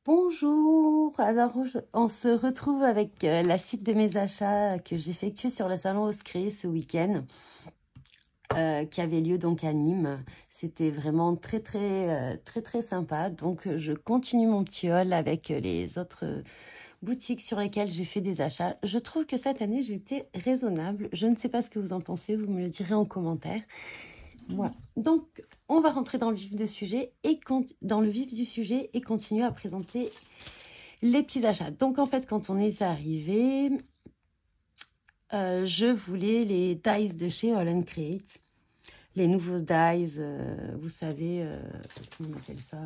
Bonjour, alors on se retrouve avec la suite de mes achats que j'ai effectués sur le salon Oscré ce week-end qui avait lieu donc à Nîmes. C'était vraiment très sympa. Donc je continue mon petit haul avec les autres boutiques sur lesquelles j'ai fait des achats. Je trouve que cette année j'ai été raisonnable. Je ne sais pas ce que vous en pensez, vous me le direz en commentaire. Voilà. Donc, on va rentrer dans le vif du sujet et continuer à présenter les petits achats. Donc, en fait, quand on est arrivé, je voulais les dies de chez All & Create. Les nouveaux dies, vous savez, comment on appelle ça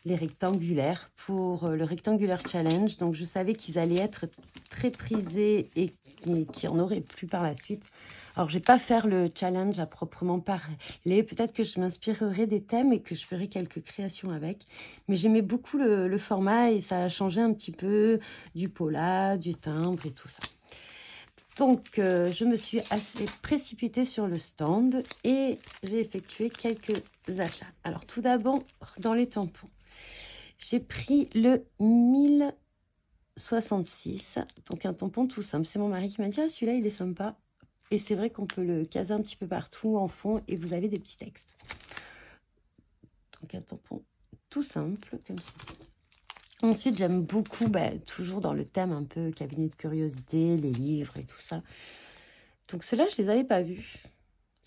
les rectangulaires pour le Rectangular Challenge. Donc, je savais qu'ils allaient être très prisés et qu'il n'y en aurait plus par la suite. Alors, je ne vais pas faire le challenge à proprement parler. Peut-être que je m'inspirerai des thèmes et que je ferai quelques créations avec. Mais j'aimais beaucoup le format et ça a changé un petit peu du pola, du timbre et tout ça. Donc, je me suis assez précipitée sur le stand et j'ai effectué quelques achats. Alors, tout d'abord, dans les tampons. J'ai pris le 1066, donc un tampon tout simple. C'est mon mari qui m'a dit « Ah, celui-là, il est sympa ». Et c'est vrai qu'on peut le caser un petit peu partout en fond et vous avez des petits textes. Donc un tampon tout simple, comme ceci. Ensuite, j'aime beaucoup, toujours dans le thème un peu cabinet de curiosité, les livres et tout ça. Donc ceux-là, je ne les avais pas vus.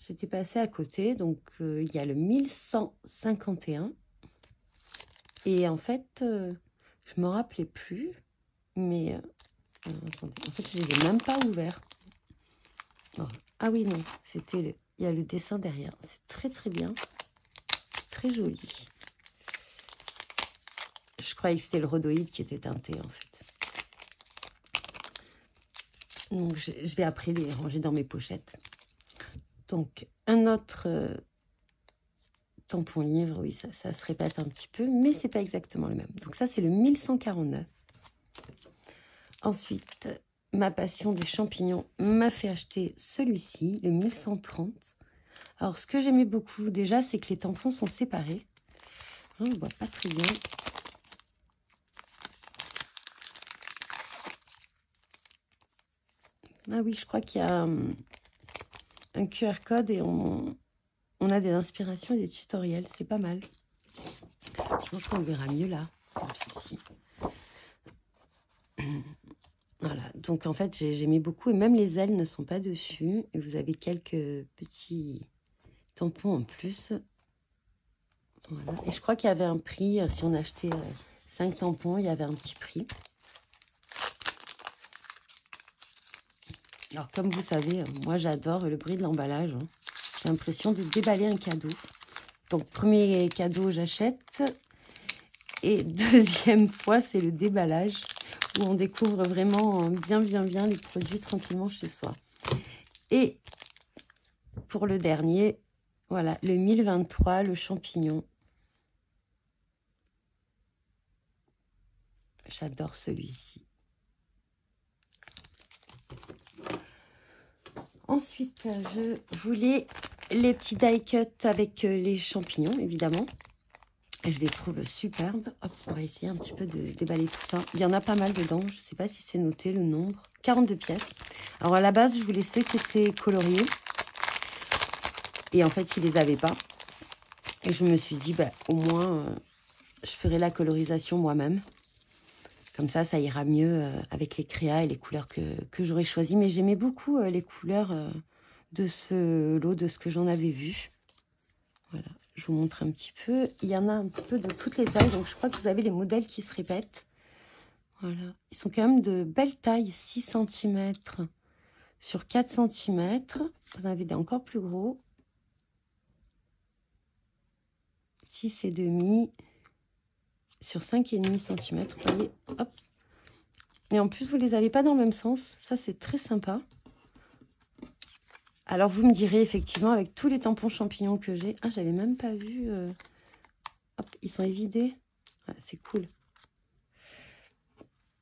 J'étais passée à côté. Donc il y a le 1151. Et en fait, je ne me rappelais plus. Mais attendez, en fait, je ne les ai même pas ouverts. Oh. Ah oui, non, c'était il y a le dessin derrière. C'est très bien. Très joli. Je croyais que c'était le rhodoïde qui était teinté, en fait. Donc, je vais après les ranger dans mes pochettes. Donc, un autre tampon livre. Oui, ça se répète un petit peu, mais c'est pas exactement le même. Donc, ça, c'est le 1149. Ensuite, ma passion des champignons m'a fait acheter celui-ci, le 1130. Alors, ce que j'aimais beaucoup, déjà, c'est que les tampons sont séparés. On ne voit pas très bien. Ah oui, je crois qu'il y a un QR code et on a des inspirations et des tutoriels. C'est pas mal. Je pense qu'on le verra mieux là, comme ceci. Voilà, donc en fait, j'aimais beaucoup. Et même les ailes ne sont pas dessus. Et vous avez quelques petits tampons en plus. Voilà. Et je crois qu'il y avait un prix. Si on achetait 5 tampons, il y avait un petit prix. Alors, comme vous savez, moi, j'adore le bruit de l'emballage. Hein. J'ai l'impression de déballer un cadeau. Donc, premier cadeau, j'achète. Et deuxième fois, c'est le déballage où on découvre vraiment bien les produits tranquillement chez soi. Et pour le dernier, voilà, le 1023, le champignon. J'adore celui-ci. Ensuite, je voulais les petits die cut avec les champignons, évidemment. Et je les trouve superbes. Hop, on va essayer un petit peu de déballer tout ça. Il y en a pas mal dedans. Je ne sais pas si c'est noté le nombre. 42 pièces. Alors, à la base, je voulais ceux qui étaient coloriés. Et en fait, ils ne les avaient pas. Et je me suis dit, au moins, je ferai la colorisation moi-même. Comme ça ira mieux avec les créas et les couleurs que j'aurais choisies. Mais j'aimais beaucoup les couleurs de ce lot, de ce que j'en avais vu. Voilà, je vous montre un petit peu. Il y en a un petit peu de toutes les tailles. Donc, je crois que vous avez les modèles qui se répètent. Voilà, ils sont quand même de belles tailles. 6 cm sur 4 cm. Vous en avez des encore plus gros. 6,5 sur 5,5 cm. Vous voyez, hop. Et en plus, vous ne les avez pas dans le même sens. Ça, c'est très sympa. Alors, vous me direz, effectivement, avec tous les tampons champignons que j'ai... Ah, j'avais même pas vu... Hop, ils sont évidés. Ah, c'est cool.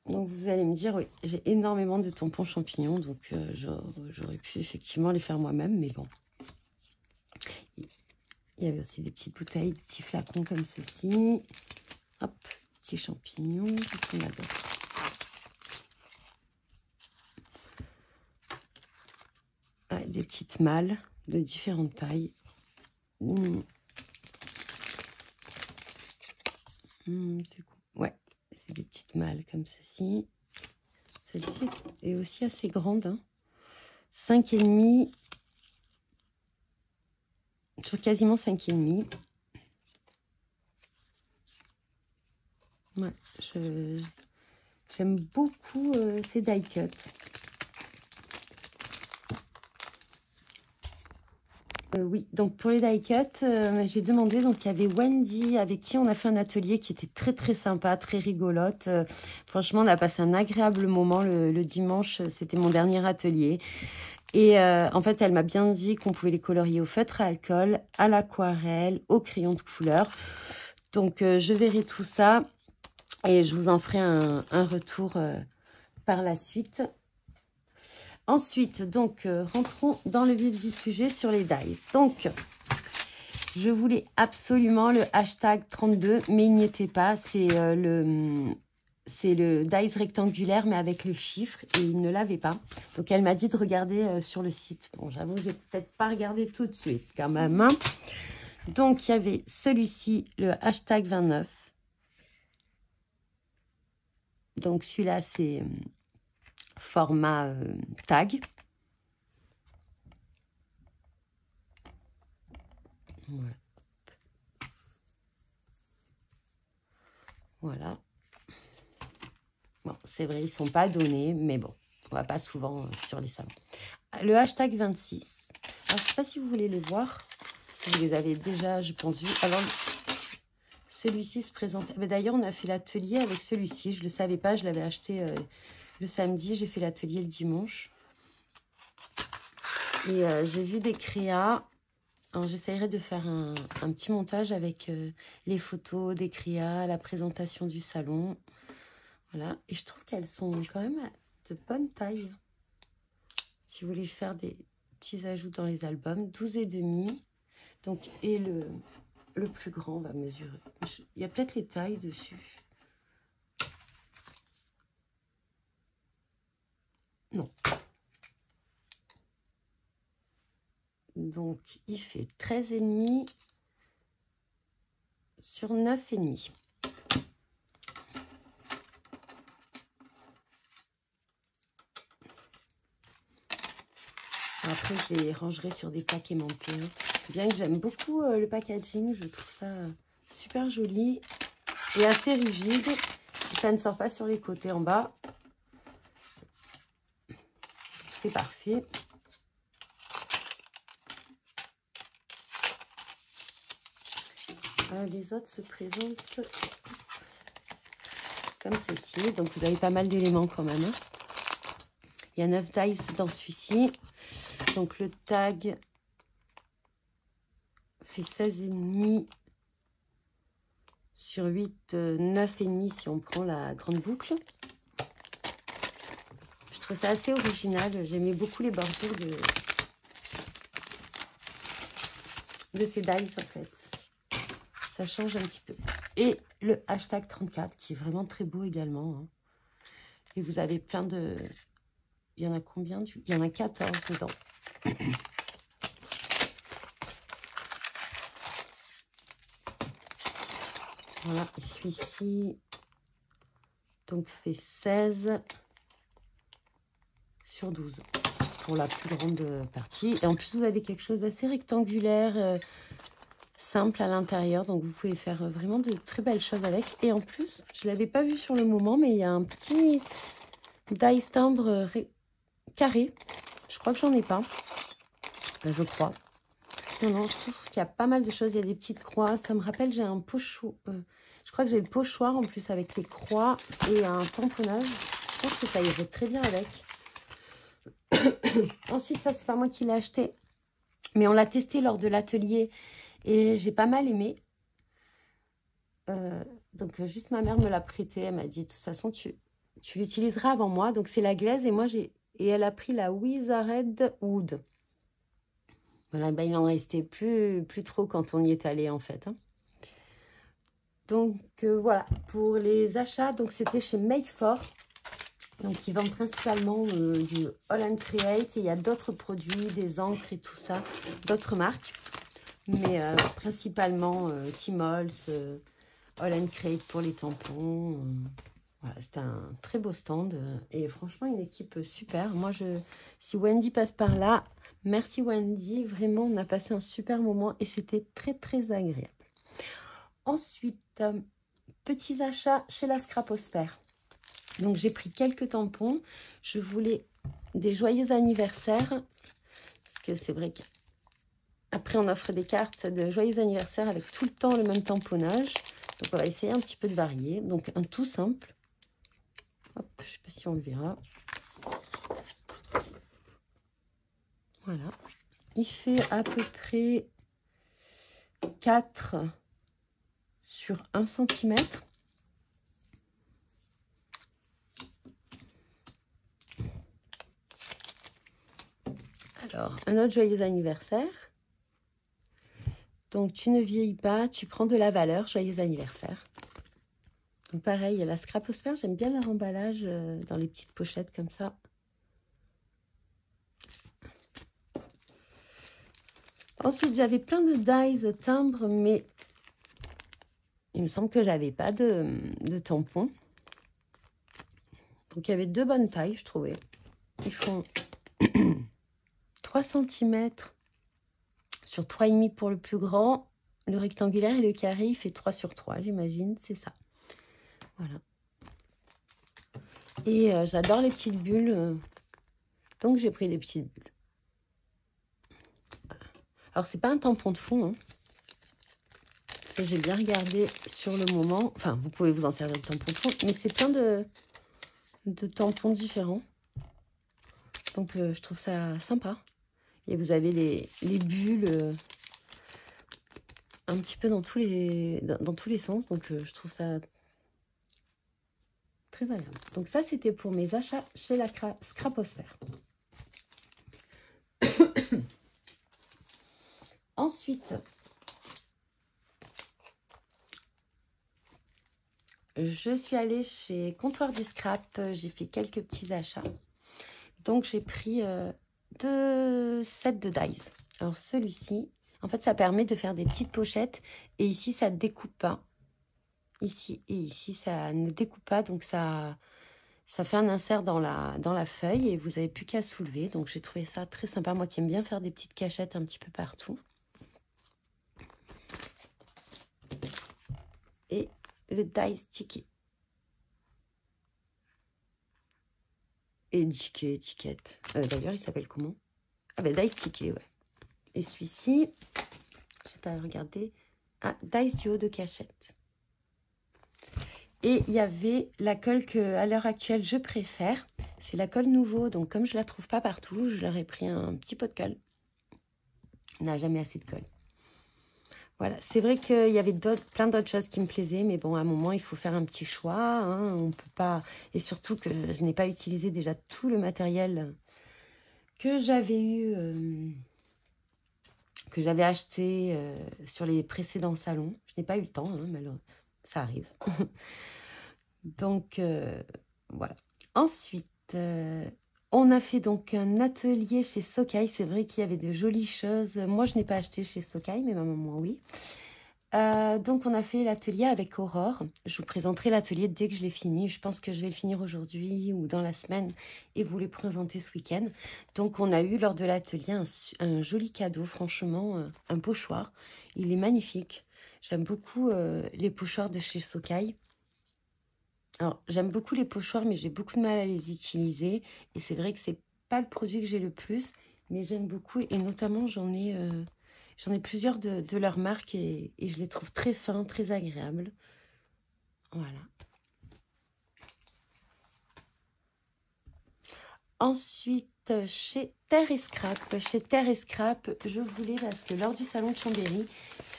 Donc, vous allez me dire, oui, j'ai énormément de tampons champignons. Donc, j'aurais pu effectivement les faire moi-même. Mais bon. Il y avait aussi des petites bouteilles, des petits flacons comme ceci. Hop, petits champignons. Qu'est-ce qu'on a d'autre? Ouais, des petites malles de différentes tailles. C'est cool. Ouais, c'est des petites malles comme ceci. Celle-ci est aussi assez grande. Hein. 5,5. Sur quasiment 5,5. Ouais, j'aime beaucoup ces die cuts. Oui, donc pour les die cuts, j'ai demandé, donc il y avait Wendy avec qui on a fait un atelier qui était très très sympa, très rigolote. Franchement, on a passé un agréable moment le dimanche, c'était mon dernier atelier. Et en fait, elle m'a bien dit qu'on pouvait les colorier au feutre à alcool, à l'aquarelle, au crayon de couleur. Donc je verrai tout ça et je vous en ferai un retour par la suite. Ensuite, donc, rentrons dans le vif du sujet sur les dies. Donc, je voulais absolument le hashtag 32, mais il n'y était pas. C'est le dies rectangulaire, mais avec le chiffre, et il ne l'avait pas. Donc, elle m'a dit de regarder sur le site. Bon, j'avoue que je vais peut-être pas regarder tout de suite, quand même. Hein. Donc, il y avait celui-ci, le hashtag 29. Donc, celui-là, c'est... format tag. Voilà. Voilà. Bon, c'est vrai, ils ne sont pas donnés, mais bon, on va pas souvent sur les salons. Le hashtag 26. Alors, je ne sais pas si vous voulez les voir, si vous les avez déjà, je pense, vus. Alors, celui-ci se présente... D'ailleurs, on a fait l'atelier avec celui-ci. Je ne le savais pas, je l'avais acheté le samedi. J'ai fait l'atelier le dimanche. Et j'ai vu des créas. Alors, j'essaierai de faire un petit montage avec les photos des créas, la présentation du salon. Voilà. Et je trouve qu'elles sont quand même de bonne taille. Si vous voulez faire des petits ajouts dans les albums. 12,5. Donc, et le plus grand va mesurer. Il y a peut-être les tailles dessus. Non. Donc, il fait 13,5 sur 9,5. Après, je les rangerai sur des plaques aimantées. Hein. Bien que j'aime beaucoup le packaging, je trouve ça super joli et assez rigide. Ça ne sort pas sur les côtés en bas. C'est parfait. Les autres se présentent comme ceci. Donc, vous avez pas mal d'éléments quand même. Hein. Il y a 9 dies dans celui-ci. Donc, le tag fait 16,5 sur 8, 9,5 si on prend la grande boucle. Je trouve ça assez original. J'aimais beaucoup les bordures de ces dies en fait. Ça change un petit peu. Et le hashtag 34 qui est vraiment très beau également. Hein. Et vous avez plein de... Il y en a combien? Il y en a 14 dedans. Voilà, et celui-ci, donc, fait 16 sur 12 pour la plus grande partie. Et en plus, vous avez quelque chose d'assez rectangulaire, simple à l'intérieur. Donc, vous pouvez faire vraiment de très belles choses avec. Et en plus, je ne l'avais pas vu sur le moment, mais il y a un petit die timbre carré. Je crois que j'en ai pas. Je crois. Non, je trouve qu'il y a pas mal de choses. Il y a des petites croix. Ça me rappelle, j'ai un pochoir. Je crois que j'ai le pochoir en plus avec les croix et un tamponnage. Je pense que ça irait très bien avec. Ensuite, ça, c'est pas moi qui l'ai acheté. Mais on l'a testé lors de l'atelier et j'ai pas mal aimé. Donc, juste ma mère me l'a prêté. Elle m'a dit, de toute façon, tu l'utiliseras avant moi. Donc, c'est la glaise et moi, j'ai... Et elle a pris la Wizard Wood. Voilà, ben, il en restait plus trop quand on y est allé, en fait. Hein. Donc voilà, pour les achats, donc c'était chez Made For. Donc ils vendent principalement du All & Create. Et il y a d'autres produits, des encres et tout ça, d'autres marques. Mais principalement Timols, All & Create pour les tampons. Voilà, c'était un très beau stand. Et franchement, une équipe super. Moi, si Wendy passe par là, merci Wendy. Vraiment, on a passé un super moment et c'était très, très agréable. Ensuite, petits achats chez la Scraposphère. Donc, j'ai pris quelques tampons. Je voulais des joyeux anniversaires. Parce que c'est vrai qu'après, on offre des cartes de joyeux anniversaire avec tout le temps le même tamponnage. Donc, on va essayer un petit peu de varier. Donc, un tout simple. Hop, je ne sais pas si on le verra. Voilà. Il fait à peu près 4 sur 1 cm. Alors, un autre joyeux anniversaire. Donc, tu ne vieillis pas, tu prends de la valeur, joyeux anniversaire. Donc, pareil, la Scraposphère, j'aime bien leur emballage dans les petites pochettes comme ça. Ensuite, j'avais plein de dies timbres, mais il me semble que j'avais pas de tampons. Donc, il y avait 2 bonnes tailles, je trouvais. Ils font 3 cm sur 3,5 pour le plus grand. Le rectangulaire et le carré, il fait 3 sur 3, j'imagine, c'est ça. Voilà. Et j'adore les petites bulles, donc j'ai pris des petites bulles. Alors, c'est pas un tampon de fond, hein. J'ai bien regardé sur le moment. Enfin, vous pouvez vous en servir de tampon de fond, mais c'est plein de tampons différents. Donc, je trouve ça sympa. Et vous avez les bulles un petit peu dans tous les sens. Donc, je trouve ça très agréable. Donc, ça, c'était pour mes achats chez la Scraposphère. Ensuite, je suis allée chez Comptoir du Scrap. J'ai fait quelques petits achats. Donc, j'ai pris 2 sets de dies. Alors, celui-ci, en fait, ça permet de faire des petites pochettes. Et ici, ça ne découpe pas. Ici et ici, ça ne découpe pas. Donc, ça fait un insert dans la feuille. Et vous n'avez plus qu'à soulever. Donc, j'ai trouvé ça très sympa. Moi qui aime bien faire des petites cachettes un petit peu partout. Et le die sticky. Et Dicky étiquette. D'ailleurs, il s'appelle comment? Ah ben, Dice Ticket, ouais. Et celui-ci, je sais pas, regardez. Ah, Dice Duo de cachette. Et il y avait la colle que, à l'heure actuelle, je préfère. C'est la colle nouveau. Donc, comme je la trouve pas partout, je leur ai pris un petit pot de colle. On n'a jamais assez de colle. Voilà, c'est vrai qu'il y avait plein d'autres choses qui me plaisaient, mais bon, à un moment, il faut faire un petit choix, hein, on peut pas... Et surtout que je n'ai pas utilisé déjà tout le matériel que j'avais eu, que j'avais acheté sur les précédents salons. Je n'ai pas eu le temps, hein, mais alors, ça arrive. Donc, voilà. Ensuite, on a fait donc un atelier chez Socai. C'est vrai qu'il y avait de jolies choses. Moi, je n'ai pas acheté chez Socai, mais ma maman, oui. Donc, on a fait l'atelier avec Aurore. Je vous présenterai l'atelier dès que je l'ai fini. Je pense que je vais le finir aujourd'hui ou dans la semaine et vous les présenter ce week-end. Donc, on a eu lors de l'atelier un joli cadeau, franchement, un pochoir. Il est magnifique. J'aime beaucoup les pochoirs de chez Socai. Alors, j'aime beaucoup les pochoirs, mais j'ai beaucoup de mal à les utiliser. Et c'est vrai que c'est pas le produit que j'ai le plus, mais j'aime beaucoup. Et notamment, j'en ai plusieurs de leur marque et je les trouve très fins, très agréables. Voilà. Ensuite, chez Terre et Scrap. Chez Terre et Scrap, je voulais, parce que lors du salon de Chambéry,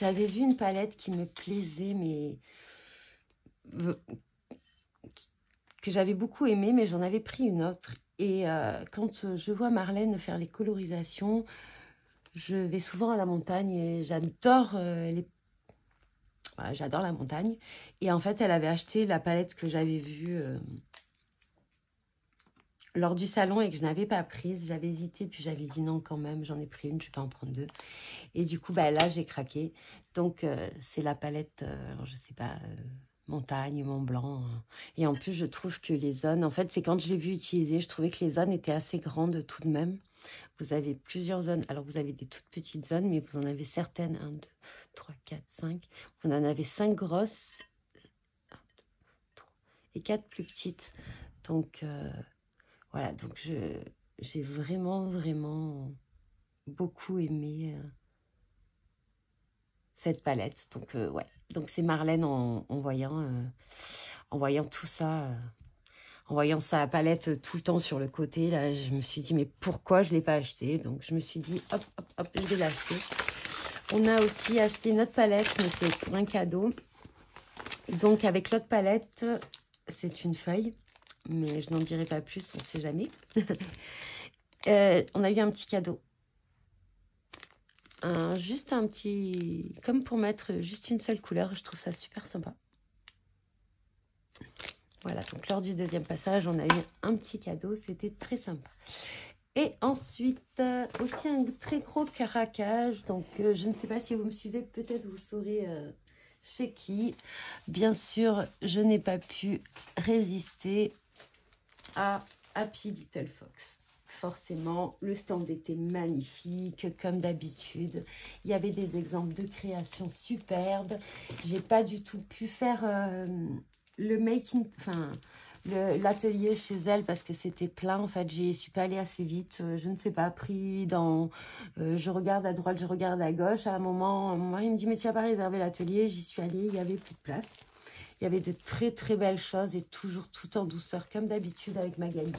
j'avais vu une palette qui me plaisait, mais que j'avais beaucoup aimé, mais j'en avais pris une autre. Et quand je vois Marlène faire les colorisations, je vais souvent à la montagne et j'adore les Voilà, j'adore la montagne. Et en fait, elle avait acheté la palette que j'avais vue lors du salon et que je n'avais pas prise. J'avais hésité, puis j'avais dit non quand même. J'en ai pris une, je vais pas en prendre deux. Et du coup, bah, là, j'ai craqué. Donc, c'est la palette, alors, je sais pas, montagne, Mont Blanc. Et en plus, je trouve que les zones, en fait, c'est quand je l'ai vu utiliser, je trouvais que les zones étaient assez grandes tout de même. Vous avez plusieurs zones. Alors, vous avez des toutes petites zones, mais vous en avez certaines. 1, 2, 3, 4, 5. Vous en avez 5 grosses. 1, 2, 3, et 4 plus petites. Donc, voilà. Donc, j'ai vraiment, vraiment beaucoup aimé cette palette. Donc, ouais. Donc, c'est Marlène en voyant tout ça... en voyant sa palette tout le temps sur le côté, là, je me suis dit, mais pourquoi je ne l'ai pas acheté? Donc, je me suis dit, hop, hop, hop, je vais l'acheter. On a aussi acheté notre palette, mais c'est pour un cadeau. Donc, avec l'autre palette, c'est une feuille, mais je n'en dirai pas plus, on ne sait jamais. On a eu un petit cadeau. Juste un petit... comme pour mettre juste une seule couleur, je trouve ça super sympa. Voilà, donc lors du deuxième passage, on a eu un petit cadeau, c'était très sympa. Et ensuite, aussi un très gros craquage. Donc, je ne sais pas si vous me suivez, peut-être vous saurez chez qui. Bien sûr, je n'ai pas pu résister à Happy Little Fox. Forcément, le stand était magnifique, comme d'habitude. Il y avait des exemples de création superbes. J'ai pas du tout pu faire... le making, enfin, l'atelier chez elle parce que c'était plein. En fait, je suis pas allée assez vite. Je ne sais pas, pris dans... je regarde à droite, je regarde à gauche. À un moment, mon mari me dit, mais tu n'as pas réservé l'atelier. J'y suis allée, il y avait plus de place. Il y avait de très, très belles choses et toujours tout en douceur, comme d'habitude avec Magali.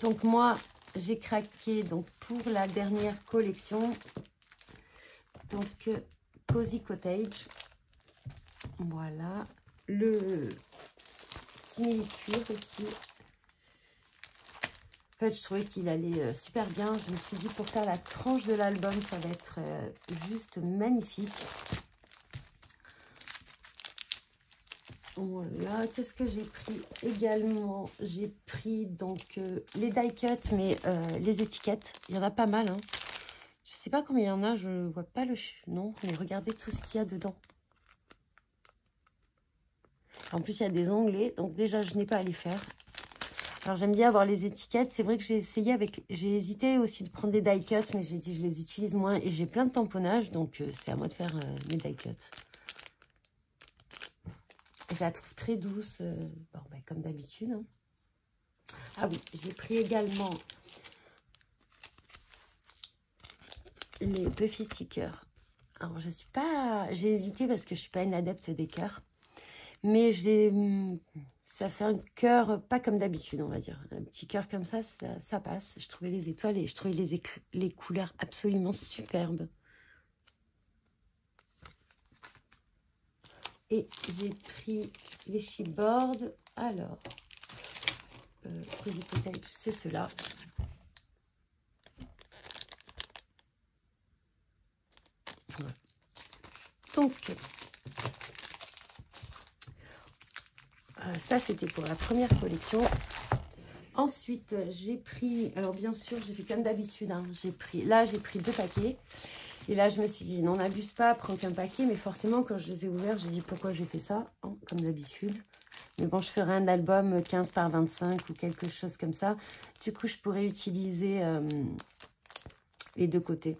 Donc, moi, j'ai craqué donc, pour la dernière collection. Donc, Cozy Cottage. Voilà. Le simili-cuir aussi. En fait, je trouvais qu'il allait super bien. Je me suis dit, pour faire la tranche de l'album, ça va être juste magnifique. Voilà, qu'est-ce que j'ai pris également? J'ai pris donc les die cut, mais les étiquettes. Il y en a pas mal. Hein. Je sais pas combien il y en a, je ne vois pas le... Non, mais regardez tout ce qu'il y a dedans. En plus, il y a des onglets, donc déjà, je n'ai pas à les faire. Alors, j'aime bien avoir les étiquettes. C'est vrai que j'ai essayé avec... J'ai hésité aussi de prendre des die cuts, mais j'ai dit je les utilise moins. Et j'ai plein de tamponnages, donc c'est à moi de faire mes die cuts. Je la trouve très douce, bon, ben, comme d'habitude. Hein. Ah oui, j'ai pris également les Puffy stickers. Alors, je suis pas... J'ai hésité parce que je ne suis pas une adepte des cœurs. Mais ça fait un cœur, pas comme d'habitude, on va dire. Un petit cœur comme ça passe. Je trouvais les étoiles et je trouvais les couleurs absolument superbes. Et j'ai pris les chipboards. Alors, Cozy Cottage, c'est cela. Voilà. Donc, ça, c'était pour la première collection. Ensuite, j'ai pris... Alors, bien sûr, j'ai fait comme d'habitude. Hein, j'ai pris 2 paquets. Et là, je me suis dit, non, n'abuse pas, prends qu'un paquet. Mais forcément, quand je les ai ouverts, j'ai dit, pourquoi j'ai fait ça, hein, comme d'habitude. Mais bon, je ferai un album 15 par 25 ou quelque chose comme ça. Du coup, je pourrais utiliser les deux côtés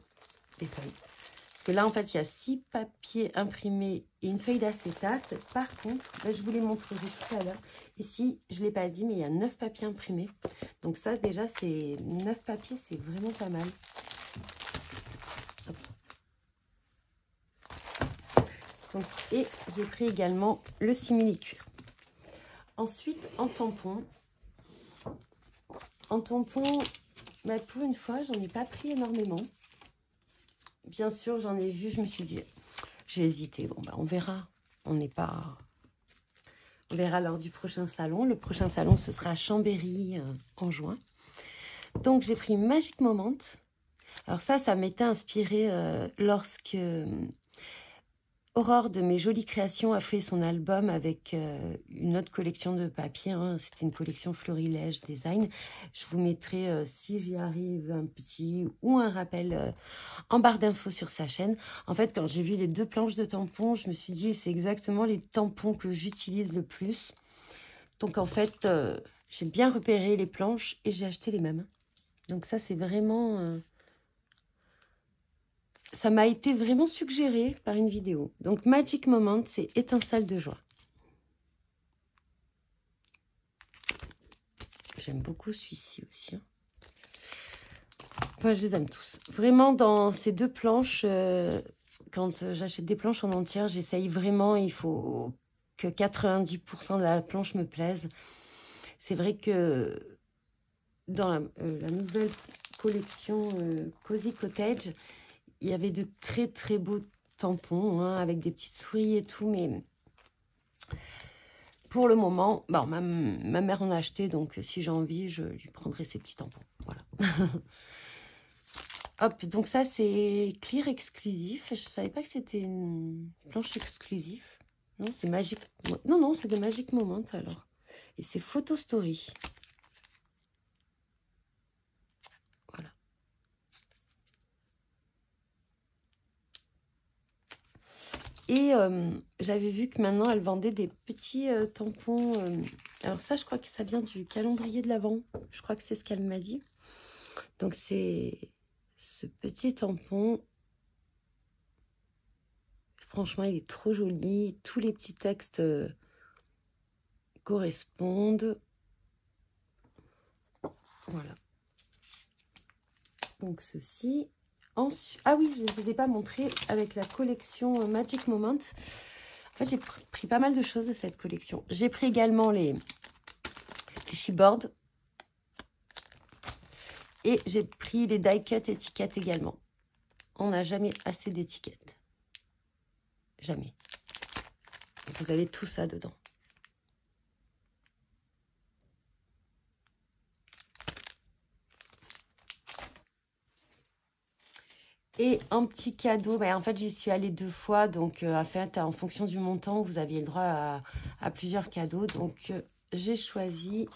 des feuilles. Parce que là, en fait, il y a 6 papiers imprimés et une feuille d'acétate. Par contre, là, je vous les montrerai tout à l'heure. Ici, je ne l'ai pas dit, mais il y a 9 papiers imprimés. Donc ça, déjà, c'est 9 papiers, c'est vraiment pas mal. Donc, et j'ai pris également le simili-cuir. Ensuite, en tampon. En tampon, bah, pour une fois, j'en ai pas pris énormément. Bien sûr, j'en ai vu, je me suis dit, j'ai hésité. Bon, bah, on verra. On verra lors du prochain salon. Le prochain salon, ce sera à Chambéry en juin. Donc, j'ai pris Magic Moment. Alors ça m'était inspiré lorsque Aurore de Mes Jolies Créations a fait son album avec une autre collection de papier. Hein. C'était une collection Florilège Design. Je vous mettrai, si j'y arrive, un petit ou un rappel en barre d'infos sur sa chaîne. En fait, quand j'ai vu les 2 planches de tampons, je me suis dit, c'est exactement les tampons que j'utilise le plus. Donc, en fait, j'ai bien repéré les planches et j'ai acheté les mêmes. Donc, ça, c'est vraiment... ça m'a été vraiment suggéré par une vidéo. Donc, Magic Moment, c'est étincelle de joie. J'aime beaucoup celui-ci aussi. Hein. Enfin, je les aime tous. Vraiment, dans ces 2 planches, quand j'achète des planches en entière, j'essaye vraiment, il faut que 90% de la planche me plaise. C'est vrai que dans la nouvelle collection Cozy Cottage, il y avait de très très beaux tampons, hein, avec des petites souris et tout, mais pour le moment, bon, ma mère en a acheté, donc si j'ai envie, je lui prendrai ces petits tampons. Voilà. Hop, donc ça c'est Clear exclusif. Je savais pas que c'était une planche exclusive. Non, c'est Magic. Non, non, c'est de Magic Moment alors. Et c'est Photo Story. Voilà. Et j'avais vu que maintenant elle vendait des petits tampons. Alors ça, je crois que ça vient du calendrier de l'Avent. Je crois que c'est ce qu'elle m'a dit. Donc c'est ce petit tampon. Franchement, il est trop joli. Tous les petits textes correspondent. Voilà. Donc ceci. Ensuite, ah oui, je ne vous ai pas montré avec la collection Magic Moment. En fait, j'ai pris pas mal de choses de cette collection. J'ai pris également les chipboards. Et j'ai pris les die cut étiquettes également. On n'a jamais assez d'étiquettes. Jamais. Et vous avez tout ça dedans. Et un petit cadeau, en fait j'y suis allée 2 fois, donc en fonction du montant, vous aviez le droit à plusieurs cadeaux. Donc j'ai choisi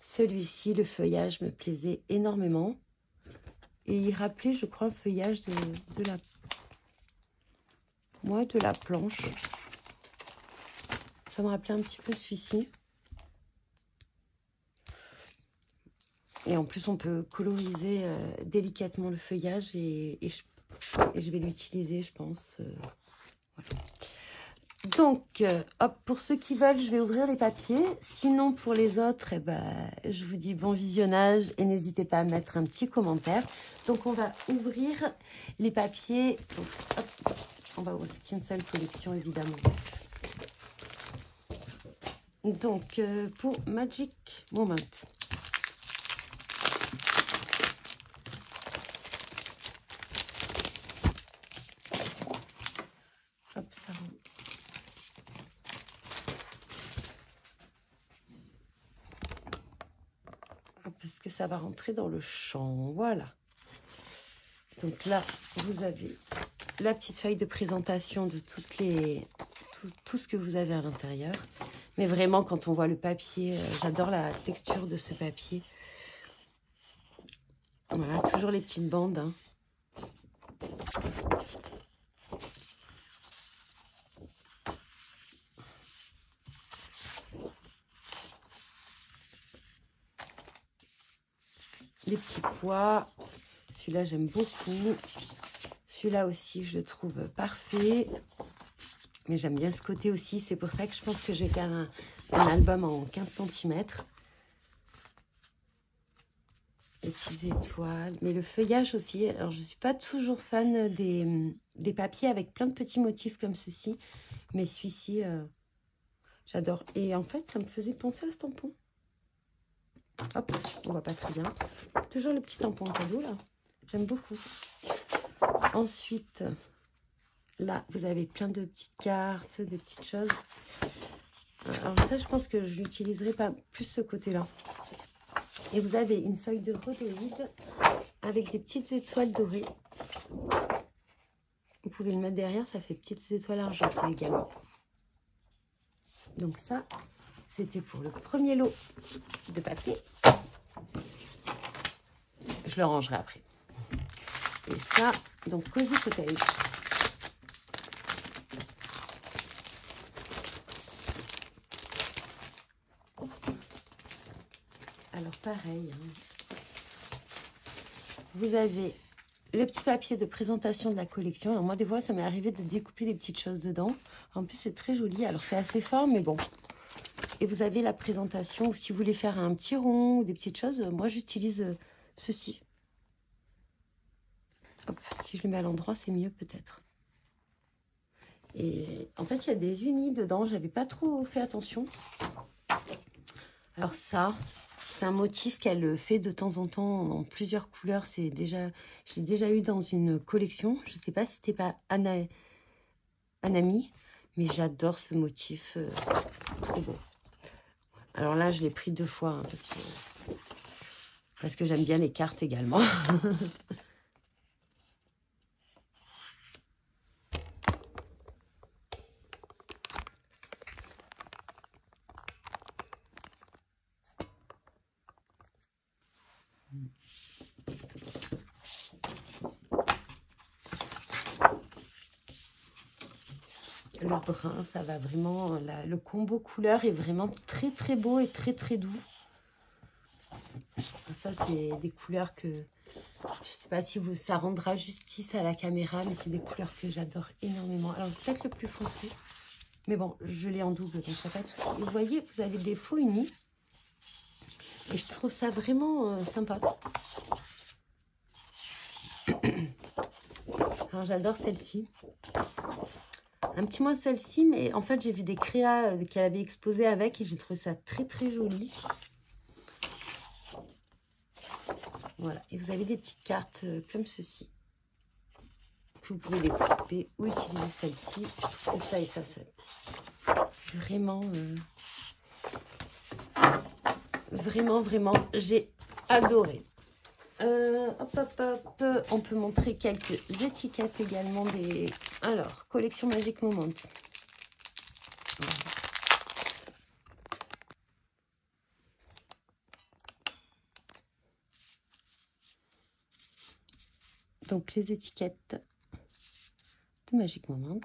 celui-ci, le feuillage me plaisait énormément. Et il rappelait, je crois, un feuillage de la planche. Ça me rappelait un petit peu celui-ci. Et en plus, on peut coloriser délicatement le feuillage et je vais l'utiliser, je pense. Voilà. Donc, hop, pour ceux qui veulent, je vais ouvrir les papiers. Sinon, pour les autres, je vous dis bon visionnage et n'hésitez pas à mettre un petit commentaire. Donc, on va ouvrir les papiers. Donc, hop, on va ouvrir qu'une seule collection, évidemment. Donc, pour Magic Moment. Hop, ça rentre. Parce que ça va rentrer dans le champ. Voilà. Donc là, vous avez la petite feuille de présentation de tout ce que vous avez à l'intérieur. Mais vraiment, quand on voit le papier, j'adore la texture de ce papier. Voilà, toujours les petites bandes. Hein. Les petits pois. Celui-là, j'aime beaucoup. Celui-là aussi, je le trouve parfait. Mais j'aime bien ce côté aussi. C'est pour ça que je pense que je vais faire un album en 15 cm. Les petites étoiles. Mais le feuillage aussi. Alors, je ne suis pas toujours fan des papiers avec plein de petits motifs comme ceci. Mais celui-ci, j'adore. Et en fait, ça me faisait penser à ce tampon. Hop, on voit pas très bien. Toujours le petit tampon en cadeau, là. J'aime beaucoup. Ensuite, là, vous avez plein de petites cartes, des petites choses. Alors ça, je pense que je l'utiliserai pas plus ce côté-là. Et vous avez une feuille de rhodoïde avec des petites étoiles dorées. Vous pouvez le mettre derrière, ça fait petites étoiles argentées également. Donc ça, c'était pour le premier lot de papier. Je le rangerai après. Et ça, donc Cozy Cottage. Alors pareil, hein. Vous avez le petit papier de présentation de la collection. Alors moi, des fois, ça m'est arrivé de découper des petites choses dedans. En plus, c'est très joli. Alors, c'est assez fort, mais bon. Et vous avez la présentation. Si vous voulez faire un petit rond ou des petites choses, moi, j'utilise ceci. Hop, si je le mets à l'endroit, c'est mieux peut-être. Et en fait, il y a des unis dedans. J'avais pas trop fait attention. Alors ça, c'est un motif qu'elle fait de temps en temps en plusieurs couleurs. Je l'ai déjà eu dans une collection. Je ne sais pas si c'était pas Anami, mais j'adore ce motif. Trop beau. Alors là, je l'ai pris 2 fois hein, parce que j'aime bien les cartes également. Le brun, ça va vraiment, le combo couleur est vraiment très très beau et très très doux. Ça, c'est des couleurs que, je sais pas si ça rendra justice à la caméra, mais c'est des couleurs que j'adore énormément. Alors, peut-être le plus foncé, mais bon, je l'ai en double, donc il n'y a pas de souci. Vous voyez, vous avez des faux unis, et je trouve ça vraiment sympa. Alors, j'adore celle-ci. Un petit moins celle-ci, mais en fait, j'ai vu des créas qu'elle avait exposées avec et j'ai trouvé ça très, très joli. Voilà. Et vous avez des petites cartes comme ceci. Que vous pouvez découper ou utiliser celle-ci. Je trouve que ça et ça, c'est vraiment, vraiment, j'ai adoré. Hop, hop, hop. On peut montrer quelques étiquettes également des... Alors, collection Magic Moment. Donc, les étiquettes de Magic Moment.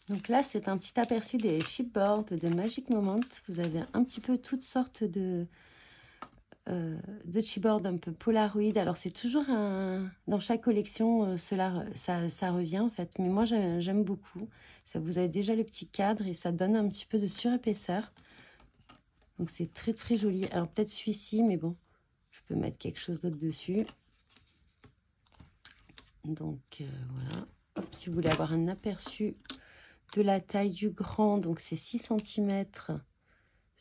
Donc là, c'est un petit aperçu des chipboards de Magic Moment. Vous avez un petit peu toutes sortes de chipboards un peu Polaroid. Alors, c'est toujours dans chaque collection, ça revient en fait. Mais moi, j'aime beaucoup. Ça, vous avez déjà le petit cadre et ça donne un petit peu de surépaisseur. Donc, c'est très, très joli. Alors, peut-être celui-ci, mais bon, je peux mettre quelque chose d'autre dessus. Donc, voilà. Hop, si vous voulez avoir un aperçu de la taille du grand, donc c'est 6 cm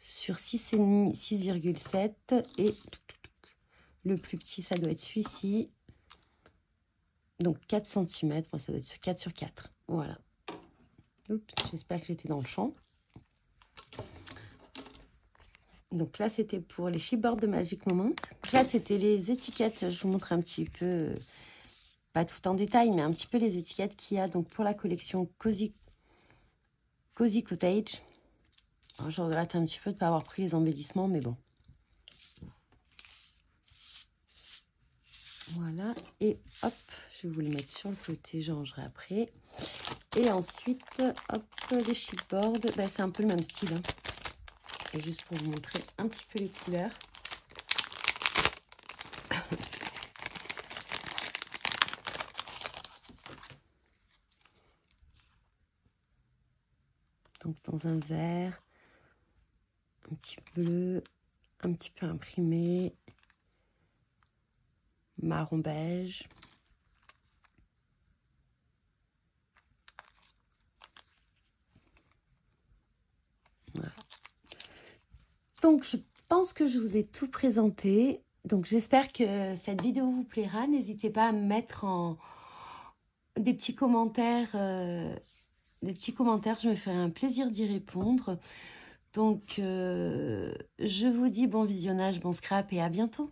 sur 6,5, 6,7 et le plus petit, ça doit être celui-ci. Donc 4 cm, moi ça doit être 4 sur 4. Voilà. Oups, j'espère que j'étais dans le champ. Donc là, c'était pour les chipboards de Magic Moment. Là, c'était les étiquettes. Je vous montre un petit peu, pas tout en détail, mais un petit peu les étiquettes qu'il y a donc pour la collection Cozy Cottage. Alors, je regrette un petit peu de ne pas avoir pris les embellissements, mais bon. Voilà, et hop, je vais vous les mettre sur le côté, je rangerai après. Et ensuite, hop, les chipboards, ben, c'est un peu le même style. Hein. Et juste pour vous montrer un petit peu les couleurs. Donc dans un vert, un petit bleu, un petit peu imprimé, marron beige. Voilà. Donc je pense que je vous ai tout présenté. Donc j'espère que cette vidéo vous plaira. N'hésitez pas à me mettre des petits commentaires. Je me ferai un plaisir d'y répondre. Donc je vous dis bon visionnage, bon scrap et à bientôt.